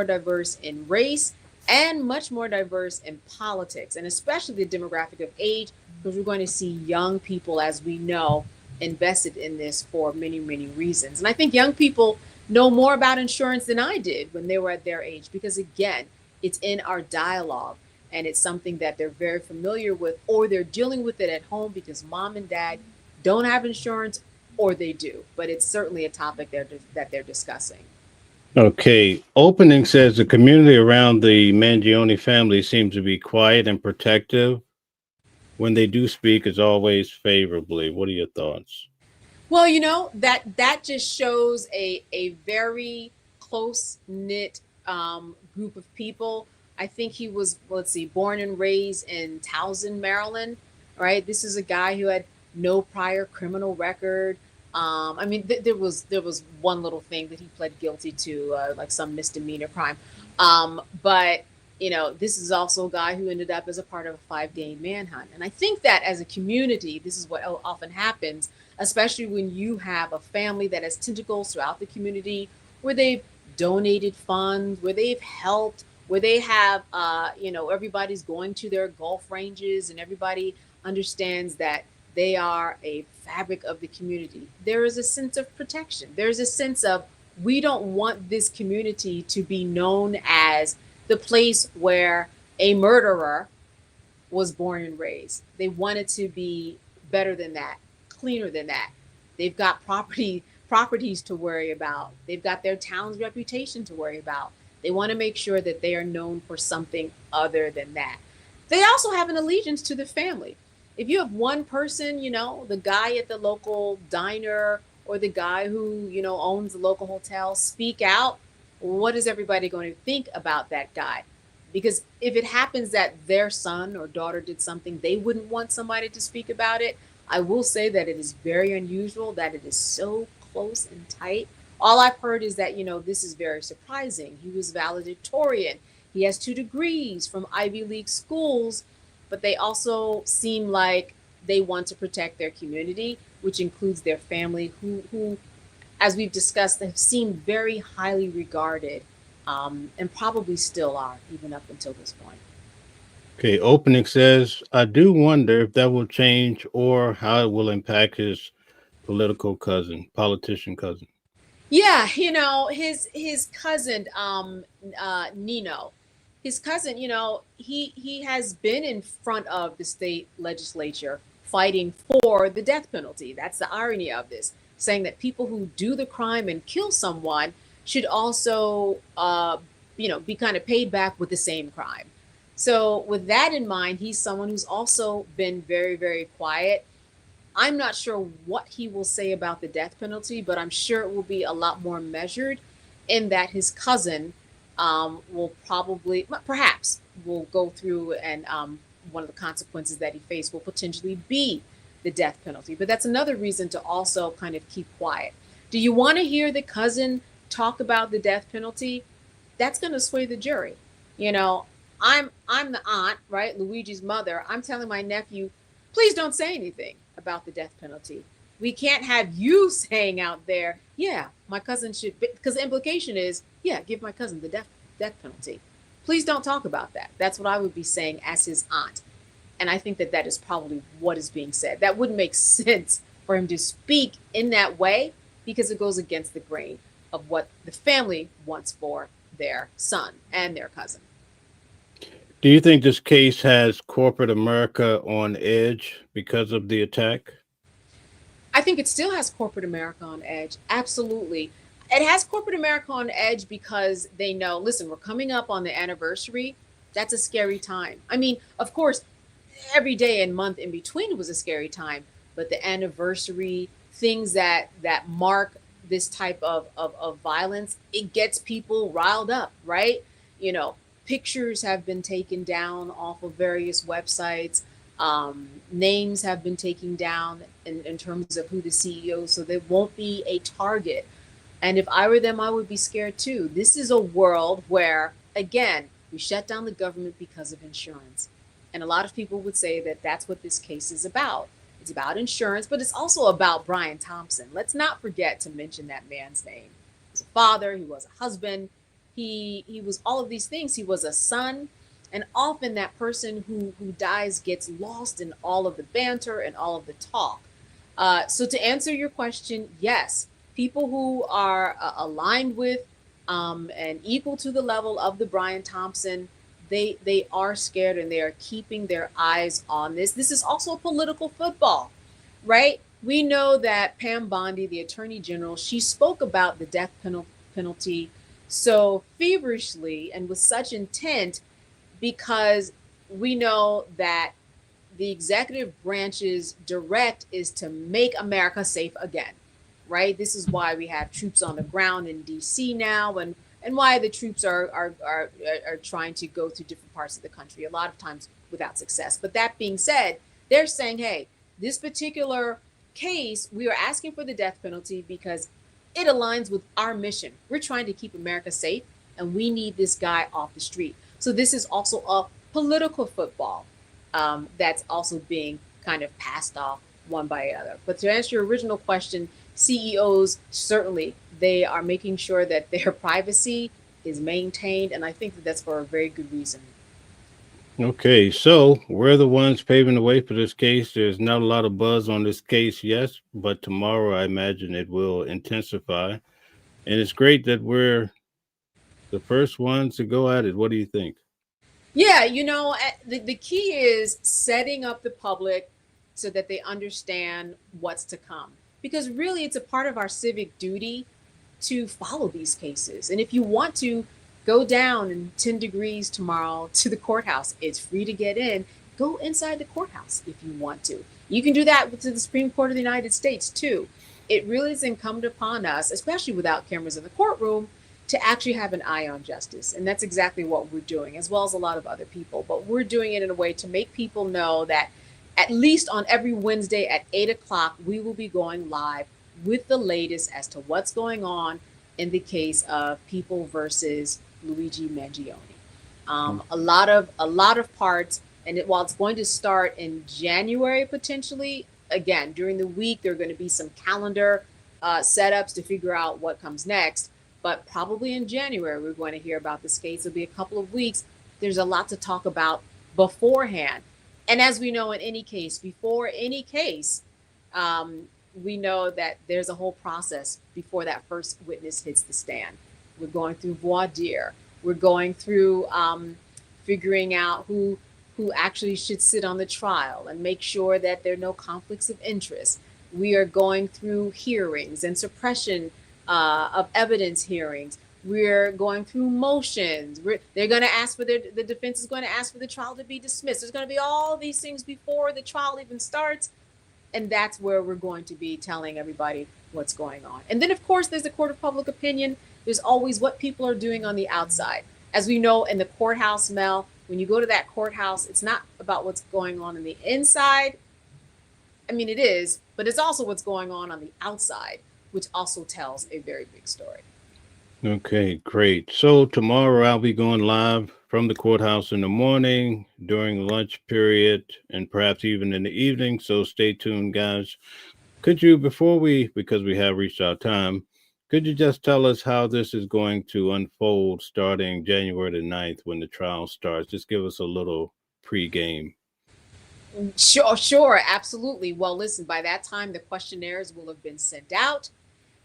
diverse in race, and much more diverse in politics, and especially the demographic of age, because we're going to see young people, as we know, invested in this for many, many reasons. And I think young people know more about insurance than I did when they were at their age, because again, it's in our dialogue and it's something that they're very familiar with, or they're dealing with it at home because mom and dad don't have insurance, or they do. But it's certainly a topic that they're discussing. Okay. Opening says the community around the Mangione family seems to be quiet and protective. When they do speak, it's always favorably. What are your thoughts? Well, that just shows a very close knit group of people. I think he was, let's see, born and raised in Towson, Maryland. Right. This is a guy who had no prior criminal record. I mean, there was one little thing that he pled guilty to, like some misdemeanor crime. But this is also a guy who ended up as a part of a 5-day manhunt. And I think that as a community, this is what often happens, especially when you have a family that has tentacles throughout the community, where they've donated funds, where they've helped, where they have, everybody's going to their golf ranges and everybody understands that they are a fabric of the community. There is a sense of protection. There's a sense of, we don't want this community to be known as the place where a murderer was born and raised. They want it to be better than that, cleaner than that. They've got properties to worry about. They've got their town's reputation to worry about. They want to make sure that they are known for something other than that. They also have an allegiance to the family. If you have one person, the guy at the local diner or the guy who, owns the local hotel, speak out, what is everybody going to think about that guy? Because if it happens that their son or daughter did something, they wouldn't want somebody to speak about it. I will say that it is very unusual that it is so close and tight. All I've heard is that, this is very surprising. He was valedictorian. He has 2 degrees from Ivy League schools, but they also seem like they want to protect their community, which includes their family, who as we've discussed, have seemed very highly regarded, and probably still are, even up until this point. Okay. Opening says, I do wonder if that will change or how it will impact his politician cousin. Yeah, his cousin, Nino, his cousin, he has been in front of the state legislature fighting for the death penalty. That's the irony of this, saying that people who do the crime and kill someone should also, be kind of paid back with the same crime. So with that in mind, he's someone who's also been very, very quiet. I'm not sure what he will say about the death penalty, but I'm sure it will be a lot more measured in that his cousin will probably, perhaps, will go through and one of the consequences that he faced will potentially be the death penalty. But that's another reason to also kind of keep quiet. Do you want to hear the cousin talk about the death penalty? That's going to sway the jury. You know, I'm the aunt, right? Luigi's mother. I'm telling my nephew, please don't say anything about the death penalty. We can't have you saying out there, yeah, my cousin should, because the implication is, yeah, give my cousin the death penalty. Please don't talk about that. That's what I would be saying as his aunt. And I think that that is probably what is being said. That wouldn't make sense for him to speak in that way because it goes against the grain of what the family wants for their son and their cousin. Do you think this case has corporate America on edge because of the attack? I think it still has corporate America on edge. Absolutely. It has corporate America on edge because they know, listen, we're coming up on the anniversary. That's a scary time. I mean, of course, every day and month in between was a scary time, but the anniversary, things that mark this type of violence, it gets people riled up, right? You know, pictures have been taken down off of various websites. Names have been taken down in terms of who the CEO, so there won't be a target. And if I were them, I would be scared too. This is a world where, again, we shut down the government because of insurance. And a lot of people would say that that's what this case is about. It's about insurance, but it's also about Brian Thompson. Let's not forget to mention that man's name. He was a father, he was a husband, he was all of these things. He was a son. And often that person who dies gets lost in all of the banter and all of the talk. So to answer your question, yes, people who are aligned with and equal to the level of the Brian Thompson, they are scared and they are keeping their eyes on this. This is also political football, right? We know that Pam Bondi, the Attorney General, she spoke about the death penalty so feverishly and with such intent because we know that the executive branch's direct is to make America safe again, right? This is why we have troops on the ground in DC now and why the troops are trying to go to different parts of the country, a lot of times without success. But that being said, they're saying, hey, this particular case, we are asking for the death penalty because it aligns with our mission. We're trying to keep America safe and we need this guy off the street. So this is also a political football that's also being kind of passed off one by another. But to answer your original question, CEOs, certainly, they are making sure that their privacy is maintained. And I think that that's for a very good reason. Okay, so we're the ones paving the way for this case. There's not a lot of buzz on this case, yes, but tomorrow I imagine it will intensify. And it's great that we're the first ones to go at it. What do you think? Yeah, the key is setting up the public so that they understand what's to come. Because really, it's a part of our civic duty to follow these cases. And if you want to go down in 10 degrees tomorrow to the courthouse, it's free to get in. Go inside the courthouse if you want to. You can do that to the Supreme Court of the United States, too. It really is incumbent upon us, especially without cameras in the courtroom, to actually have an eye on justice. And that's exactly what we're doing, as well as a lot of other people. But we're doing it in a way to make people know that at least on every Wednesday at 8 o'clock, we will be going live with the latest as to what's going on in the case of People versus Luigi Mangione. A lot of parts, and while it's going to start in January potentially, again, during the week, there are going to be some calendar setups to figure out what comes next. But probably in January, we're going to hear about this case. It'll be a couple of weeks. There's a lot to talk about beforehand. And as we know in any case, before any case, we know that there's a whole process before that first witness hits the stand. We're going through voir dire. We're going through figuring out who actually should sit on the trial and make sure that there are no conflicts of interest. We are going through hearings and suppression of evidence hearings. We're going through motions. They're going to ask for the defense is going to ask for the trial to be dismissed. There's going to be all these things before the trial even starts. And that's where we're going to be telling everybody what's going on. And then, of course, there's the court of public opinion. There's always what people are doing on the outside. As we know in the courthouse, Mel, when you go to that courthouse, it's not about what's going on the inside. I mean, it is, but it's also what's going on the outside, which also tells a very big story. Okay, great. So tomorrow I'll be going live from the courthouse in the morning, during the lunch period, and perhaps even in the evening. So stay tuned, guys. Could you, because we have reached our time, could you just tell us how this is going to unfold starting January the 9th when the trial starts? Just give us a little pregame. Sure, absolutely. Well, listen, by that time, the questionnaires will have been sent out,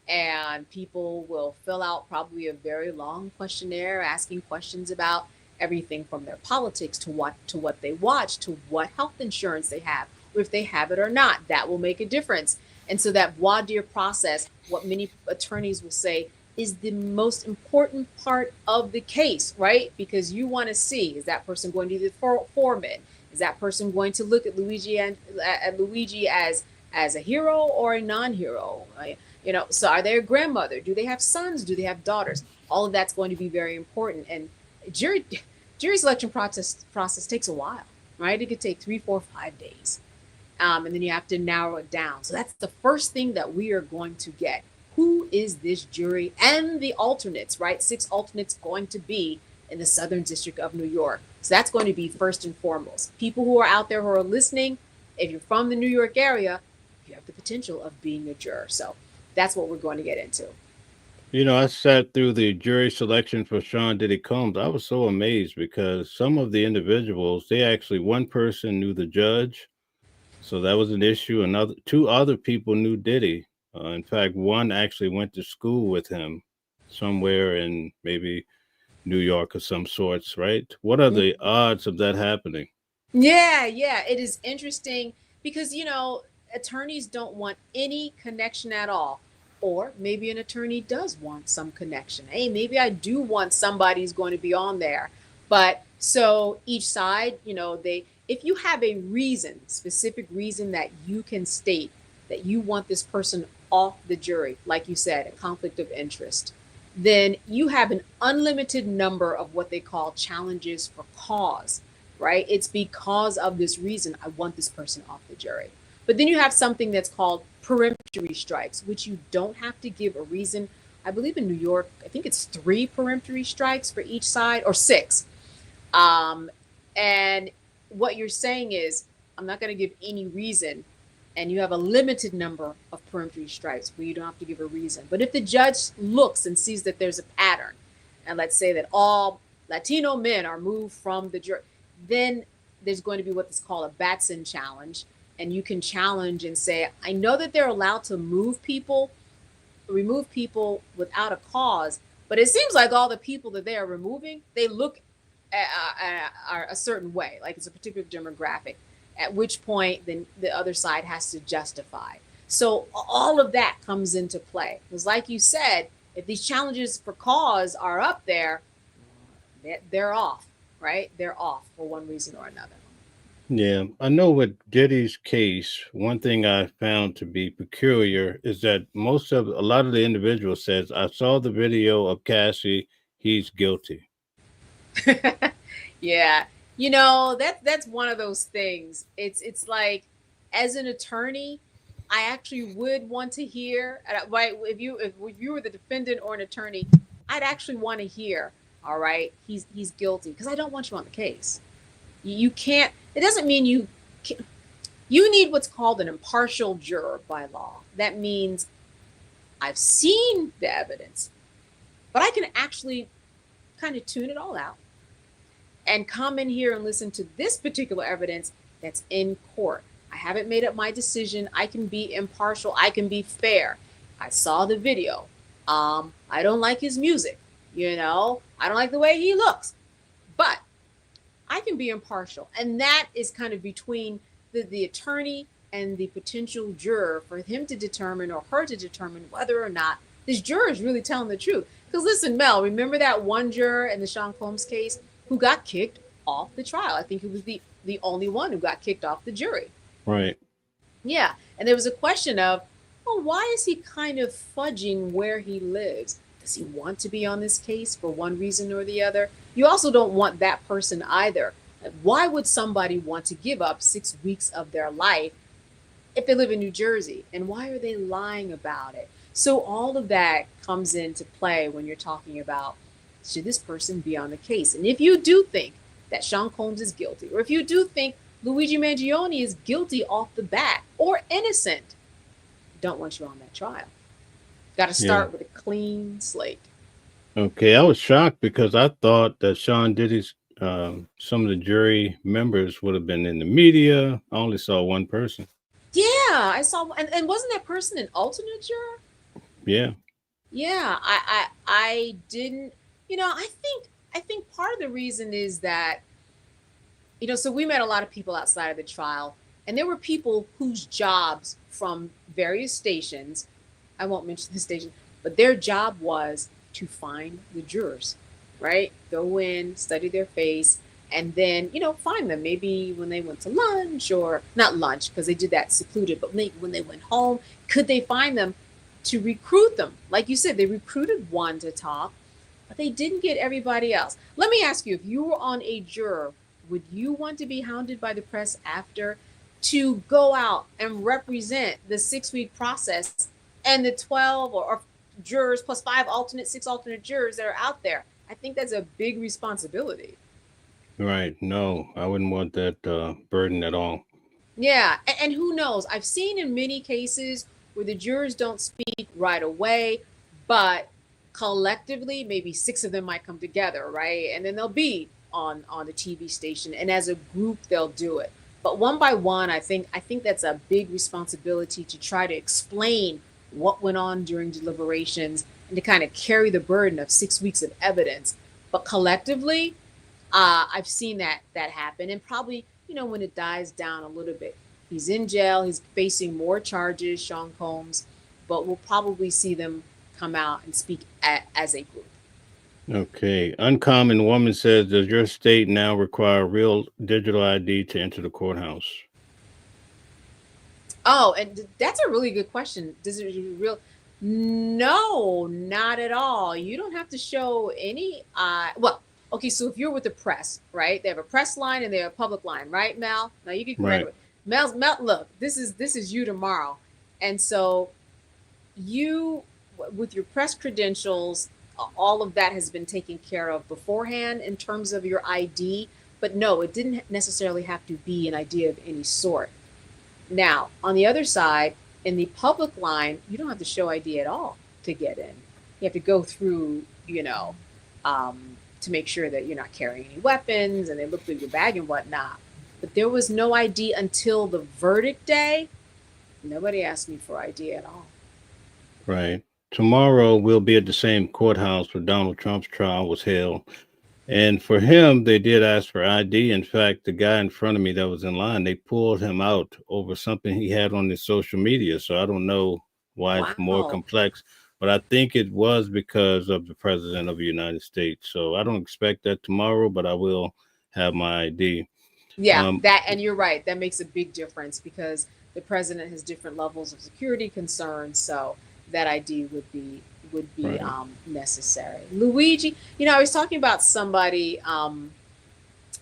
and people will fill out probably a very long questionnaire asking questions about everything from their politics to what they watch, to what health insurance they have, or if they have it or not. That will make a difference. And so that voir dire process, what many attorneys will say, is the most important part of the case, right? Because you want to see, is that person going to be the foreman? Is that person going to look at Luigi as a hero or a non-hero? Right? You know, so are they a grandmother? Do they have sons? Do they have daughters? All of that's going to be very important. And jury selection process takes a while, right? It could take 3, 4, 5 days. And then you have to narrow it down. So that's the first thing that we are going to get. Who is this jury and the alternates, right? 6 alternates going to be in the Southern District of New York. So that's going to be first and foremost. People who are out there who are listening, if you're from the New York area, you have the potential of being a juror. So that's what we're going to get into. You know, I sat through the jury selection for Sean Diddy Combs. I was so amazed because some of the individuals, one person knew the judge. So that was an issue. 2 other people knew Diddy. In fact, one actually went to school with him somewhere in maybe New York of some sorts, right? What are the odds of that happening? Yeah, it is interesting because, you know, attorneys don't want any connection at all. Or maybe an attorney does want some connection. Hey, maybe I do want somebody's going to be on there. But so each side, you know, if you have a specific reason that you can state that you want this person off the jury, like you said, a conflict of interest, then you have an unlimited number of what they call challenges for cause, right? It's because of this reason I want this person off the jury. But then you have something that's called peremptory strikes, which you don't have to give a reason. I believe in New York, I think it's 3 peremptory strikes for each side, or 6. And what you're saying is, I'm not going to give any reason. And you have a limited number of peremptory strikes where you don't have to give a reason. But if the judge looks and sees that there's a pattern, and let's say that all Latino men are moved from the jury, then there's going to be what's called a Batson challenge. And you can challenge and say, I know that they're allowed to remove people without a cause, but it seems like all the people that they are removing, they look are a certain way, like it's a particular demographic, at which point then the other side has to justify. So all of that comes into play. Because like you said, if these challenges for cause are up there, they're off, right? They're off for one reason or another. Yeah, I know with Diddy's case, one thing I found to be peculiar is that a lot of the individuals says, I saw the video of Cassie, he's guilty. Yeah. You know, that's one of those things. It's like, as an attorney, I actually would want to hear, right? If you were the defendant or an attorney, I'd actually want to hear, all right, he's guilty, because I don't want you on the case. You can't, it doesn't mean you need what's called an impartial juror by law. That means I've seen the evidence, but I can actually kind of tune it all out and come in here and listen to this particular evidence that's in court. I haven't made up my decision. I can be impartial. I can be fair. I saw the video. I don't like his music. You know, I don't like the way he looks, but I can be impartial. And that is kind of between the attorney and the potential juror, for him to determine, or her to determine, whether or not this juror is really telling the truth. Because listen, Mel, remember that one juror in the Sean Combs case who got kicked off the trial? I think he was the only one who got kicked off the jury. Right. Yeah. And there was a question of, well, why is he kind of fudging where he lives? Does he want to be on this case for one reason or the other? You also don't want that person either. Like, why would somebody want to give up 6 weeks of their life if they live in New Jersey? And why are they lying about it? So all of that comes into play when you're talking about, should this person be on the case? And if you do think that Sean Combs is guilty, or if you do think Luigi Mangione is guilty off the bat or innocent, don't want you on that trial. Got to start with a clean slate. Okay, I was shocked because I thought that Sean Diddy's some of the jury members would have been in the media. I only saw one person. Yeah, I saw, and wasn't that person an alternate juror? Yeah. Yeah, I didn't. I think part of the reason is that, so we met a lot of people outside of the trial, and there were people whose jobs from various stations, I won't mention the station, but their job was to find the jurors, right? Go in, study their face, and then, find them. Maybe when they went to lunch, or not lunch, because they did that secluded, but maybe when they went home, could they find them to recruit them? Like you said, they recruited one to talk, but they didn't get everybody else. Let me ask you, if you were on a juror, would you want to be hounded by the press after to go out and represent the 6 week process and the 12 or jurors plus 6 alternate jurors that are out there? I think that's a big responsibility. Right. No, I wouldn't want that burden at all. Yeah. And who knows? I've seen in many cases where the jurors don't speak right away, but collectively, maybe 6 of them might come together, right? And then they'll be on the TV station, and as a group they'll do it. But one by one, I think that's a big responsibility to try to explain what went on during deliberations and to kind of carry the burden of 6 weeks of evidence. But collectively, I've seen that happen, and probably, when it dies down a little bit, he's in jail, he's facing more charges, Sean Combs, but we'll probably see them come out and speak as a group. Okay. Uncommon Woman says, does your state now require real digital ID to enter the courthouse? Oh, and that's a really good question. Does it real? No, not at all. You don't have to show any. Well, okay. So if you're with the press, right? They have a press line and they have a public line, right, Mel? Now you can correct Right. me. Mel, look, this is you tomorrow, and so you, with your press credentials, all of that has been taken care of beforehand in terms of your ID. But no, it didn't necessarily have to be an ID of any sort. Now, on the other side, in the public line, you don't have to show ID at all to get in. You have to go through, to make sure that you're not carrying any weapons, and they look through your bag and whatnot. But there was no ID until the verdict day. Nobody asked me for ID at all. Right. Tomorrow we'll be at the same courthouse where Donald Trump's trial was held. And for him, they did ask for ID. In fact, the guy in front of me that was in line, they pulled him out over something he had on his social media. So I don't know why it's more Wow. complex, but I think it was because of the president of the United States. So I don't expect that tomorrow, but I will have my ID. Yeah, Um, and you're right. That makes a big difference because the president has different levels of security concerns. So that ID would be right. necessary. Luigi, I was talking about somebody.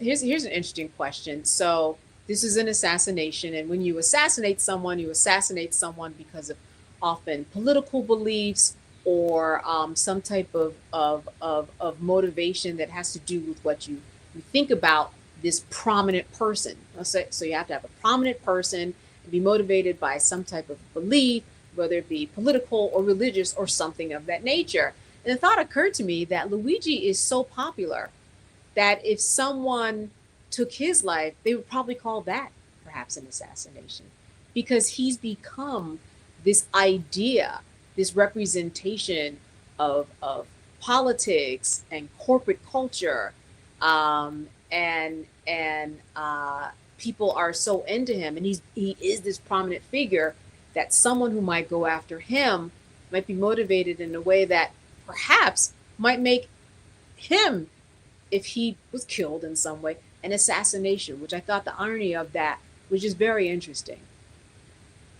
Here's an interesting question. So this is an assassination, and when you assassinate someone because of often political beliefs or some type of motivation that has to do with what you think about this prominent person. So you have to have a prominent person and be motivated by some type of belief, whether it be political or religious or something of that nature. And the thought occurred to me that Luigi is so popular that if someone took his life, they would probably call that perhaps an assassination, because he's become this idea, this representation of politics and corporate culture, and people are so into him, and he is this prominent figure that someone who might go after him might be motivated in a way that perhaps might make him, if he was killed in some way, an assassination, which I thought the irony of that was just very interesting.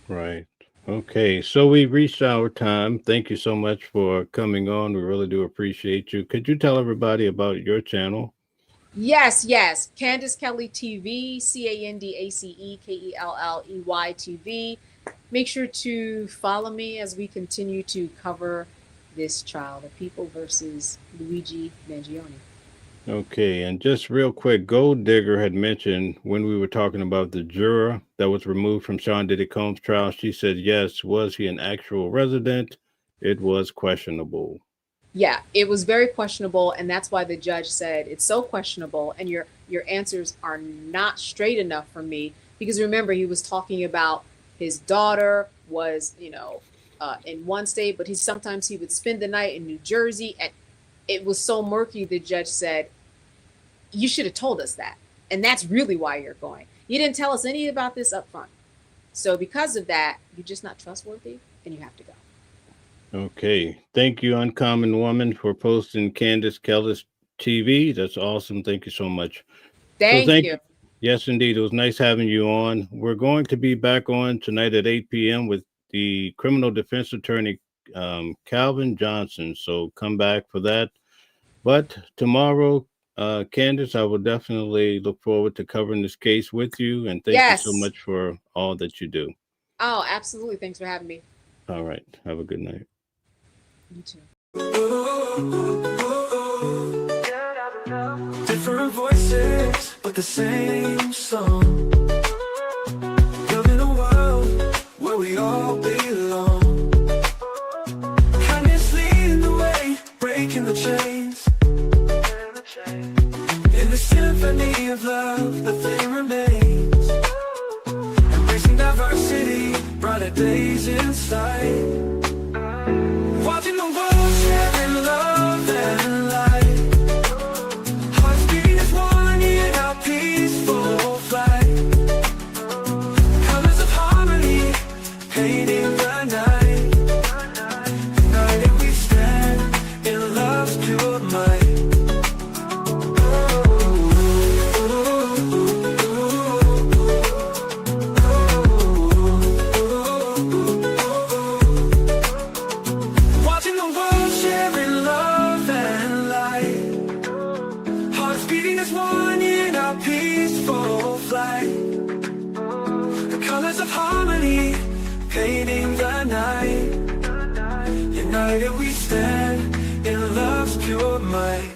Right. Okay. So we reached our time. Thank you so much for coming on. We really do appreciate you. Could you tell everybody about your channel? Yes. Candace Kelley TV, CandaceKelley TV. Make sure to follow me as we continue to cover this trial, the People versus Luigi Mangione. Okay, and just real quick, Gold Digger had mentioned when we were talking about the juror that was removed from Sean Diddy Combs' trial, she said, yes, was he an actual resident? It was questionable. Yeah, it was very questionable, and that's why the judge said it's so questionable, and your answers are not straight enough for me. Because remember, he was talking about his daughter was, in one state, but sometimes he would spend the night in New Jersey, and it was so murky. The judge said, "You should have told us that," and that's really why you're going. You didn't tell us any about this up front, so because of that, you're just not trustworthy, and you have to go. Okay, thank you, Uncommon Woman, for posting Candace Kellis TV. That's awesome. Thank you so much. So Thank thank you. you. Yes, indeed. It was nice having you on. We're going to be back on tonight at 8 p.m. with the criminal defense attorney, Calvin Johnson. So come back for that. But tomorrow, Candace, I will definitely look forward to covering this case with you. And thank you so Yes. much for all that you do. Oh, absolutely. Thanks for having me. All right. Have a good night. You too. Different voices, but the same song. Living a world where we all belong. Kindness leading the way, breaking the chains. In the symphony of love, the theme remains. Embracing diversity, brighter days in sight. Watching the world sharing love and light. Hearts beating as one in our peaceful flight. Colors of harmony, painting the night. United we stand in love's pure might. Watching the world sharing love and light. Hearts beating as one in our peaceful flight. The colors of harmony, painting the night. United we stand in love's pure might.